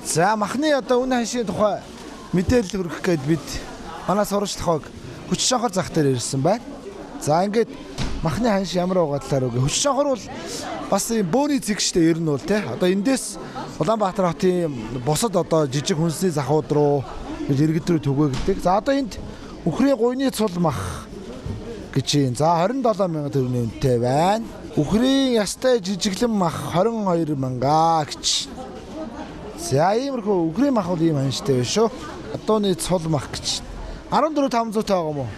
За махны одоо үнэ ханшийн тухай мэдээлэл хүргэх гээд бид манай сурагчлахыг хүч шанхар зах дээр ирсэн байна. За ингээд махны ханш ямар байгаа талаар үгүй. Хүч шанхар бол бас ийм бөөний зэг штэ ер нь бол тий. Одоо эндээс Улаанбаатар хотын бусад одоо жижиг хүнсний захууд руу иргэд рүү түгээгддэг. За одоо энд үхрийн гуйны цул мах гэж юм. За 27,000 төгрөгийн үнэтэй байна. Үхрийн ястай жижиглэн мах 22,000 гэж. За иймэрхүү үхрийн мах бол ийм ханштай байна шүү. Одооны цул мах гэж. 14,500 таа байгаа юм уу?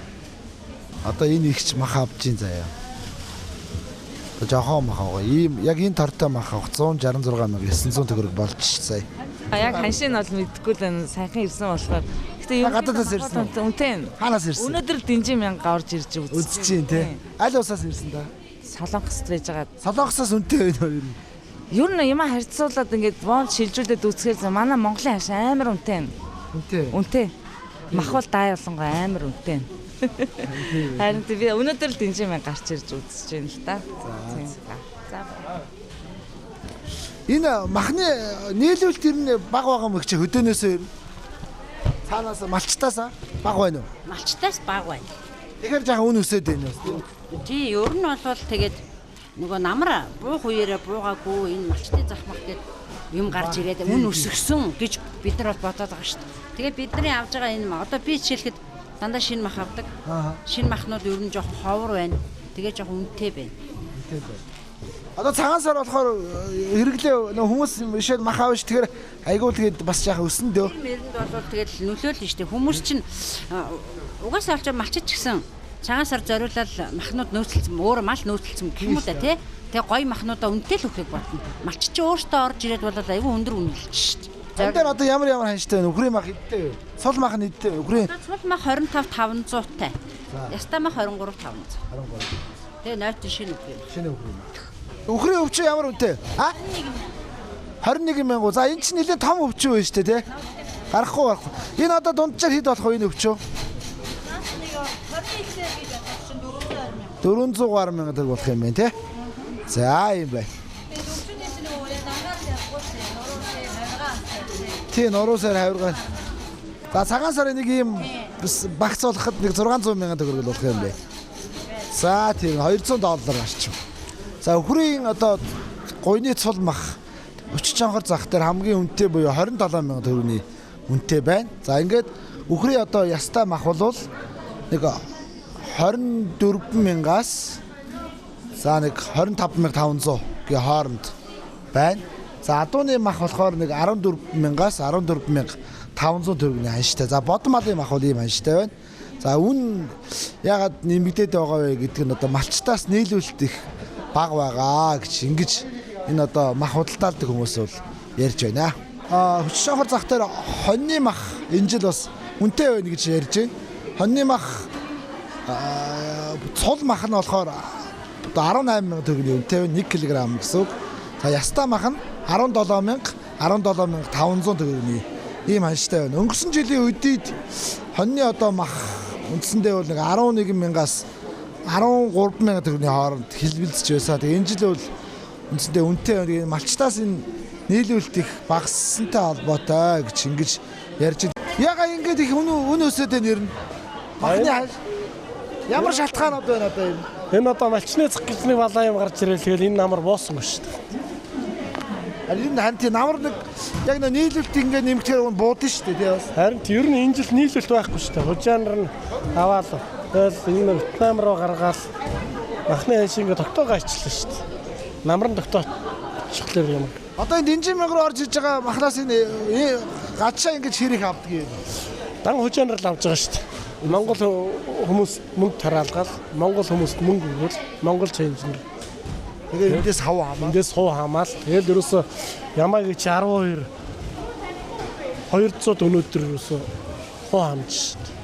Одоо энэ ихч мах авч ийн заяа. Жохон мах байгаа. Ийм яг энэ тортой мах авах 166,900 төгрөг болж сая. Яг ханшийн бол мэдгүй л энэ сайхан ирсэн болохоор. Гэтэ юу гадаадаас ирсэн. Үнэтэй. Хаанаас ирсэн? Өнөөдөр Дэнжин мянга орж ирж үзэж чинь тий. Аль усаас ирсэн да? Солонгост байж байгаа. Солонгосоос үнэтэй байна юу? Юу н юм харьцуулаад ингээд бонд шилжүүлээд үзэхээр манай Монголын хаш амар үнэтэй. Үнэтэй. Үнэтэй. Мах бол даа болонгоо амар үнэтэй. Харин би өнөөдөр л Дэнжин мянга гарч ирж үзэж байна л да. За. Энэ махны нийлүүлэлт ер нь баг байгаа мөгч хөдөөнөөсөө цаанаас малчтаас баг байна уу? Малчтаас баг байна. Тэгэхээр жаахан үн өсөд байна уу? Тий, ер нь бол тэгээд нөгөө намар буух үеэрээ буугаагүй энэ малчтын зах мах гэдэг юм гарч ирээд үн өсгсөн гэж бид нар бол бодоод байгаа шүү дээ. Тэгээд бидний авж байгаа энэ одоо би жишээлхэд дандаа шинэ мах авдаг. Шинэ махнууд ер нь жоохон ховор байна. Тэгээд жоохон үнэтэй байна. Үнэтэй байна. Одоо цагаан сар болохоор хэрэглээ хүмүүс бишээд мах аавш тэгэхээр айгуул тэгээд бас жаахан өснө дөө. Мэрэнд бол тэгээд нөлөөлнө шүү дээ. Хүмүүс чинь угаасаа олж малчиж гисэн цагаан сар зориулаад махнууд нөөцлөсөн, өөр мал нөөцлөсөн гэх юм уу да тий. Тэгээ гоё махнуудаа үнэтэй л өгөхийг бодно. Малч чи өөртөө орж ирээд бол айгүй өндөр үнэлж шүү дээ. Энд дээр одоо ямар ханштай вэ? Үхрийн мах эдтэй вэ? Цул мах нь эдтэй вэ? Үхрийн цул мах 25,500 тай. Ястаа мах 23,500. 23. Тэгээ нойтон шинэ үхрийн. Шинэ үхрийн мах. Үхрийн өвчөө ямар үнэтэй? 21,000. За энэ чинь нэлээд том өвчөө байна шүү дээ тий. Гарахгүй. Энэ одоо дунджаар хэд болох вэ энэ өвчөө? 420,000 төгрөг болох юм байна тий. За юм байна. Тий нуруусаар хавиргаа. За цагаан сарын нэг юм багц болоход нэг 600,000 төгрөг болох юм байна. За тийм $200 гарч. За үхрийн одоо гуйны цул мах өчч чанхар зах дээр хамгийн үнэтэй буюу 27,000 төгрөгийн үнэтэй байна. За ингээд үхрийн одоо ястай мах бол нэг 24,000-аас за нэг 25,500 гээ хооронд байна. За адууны мах болохоор нэг 14,000-аас 14,500 төгрөгийн ханштай. За бодон малын мах бол ийм ханштай байна. За үн ягаад нэмэгдээд байгаа вэ гэдэг нь одоо малчтаас нийлүүлэлт их баг байгаа гэж ингэж энэ одоо мах худалдаалдаг хүмүүс бол ярьж байна. Хүч шанхар зах дээр хоньны мах энэ жил бас үнэтэй байна гэж ярьж байна. Хоньны мах цул мах нь болохоор одоо 18,000 төгрөгийн үнэтэй байна 1 кг гэсэн үг. За ястаа мах нь 17,500 төгрөгийн ийм ханштай байна. Өнгөрсөн жилийн үдийд хоньны одоо мах үндсэндээ бол нэг 11,000-аас 13,000 төгрөгийн хооронд хэлбэлзэж байсан. Тэгээ энэ жил бол үндсэндээ үнэтэй байна. Малчтаас энэ нийлүүлэлт их багассантай холбоотой гэж ингэж ярьж байна. Яга ингэж их үн өсөд байна ер нь. Махны ханш ямар шалтгаанууд байна одоо энэ? Энэ одоо малчны зах гэж нэг балаа юм гарч ирэл тэгэл энэ намар буусан шүү дээ. Харин ханти намар нэг яг нийлүүлэлт ингэ нэмэхээр буудсан шүү дээ тий бас. Харин ер нь энэ жил нийлүүлэлт байхгүй шүү дээ. Хужаанар нь аваад тэгэл энэ Вьетнам руу гаргаад махны ханш ингэ тогтоогоо ачлаа шүү дээ. Намар нь тогтоочихлоо юм. Одоо энэ Дэнжин мянга руу орж иж байгаа махнаас энэ гадшаа ингэж хэрэг авдаг юм. Дан хужаанар л авж байгаа шүү дээ. Монгол хүмүүс мөнгө тараалгаад Монгол хүмүүст мөнгө өгвөл Монгол чанжнэр. Тэгээд эндээс хав хамаа. Эндээс хуу хамаал. Тэгэл ерөөсө ямаагийн чи 12 200 өнөөдөр ерөөсө хуу хамж шүү дээ.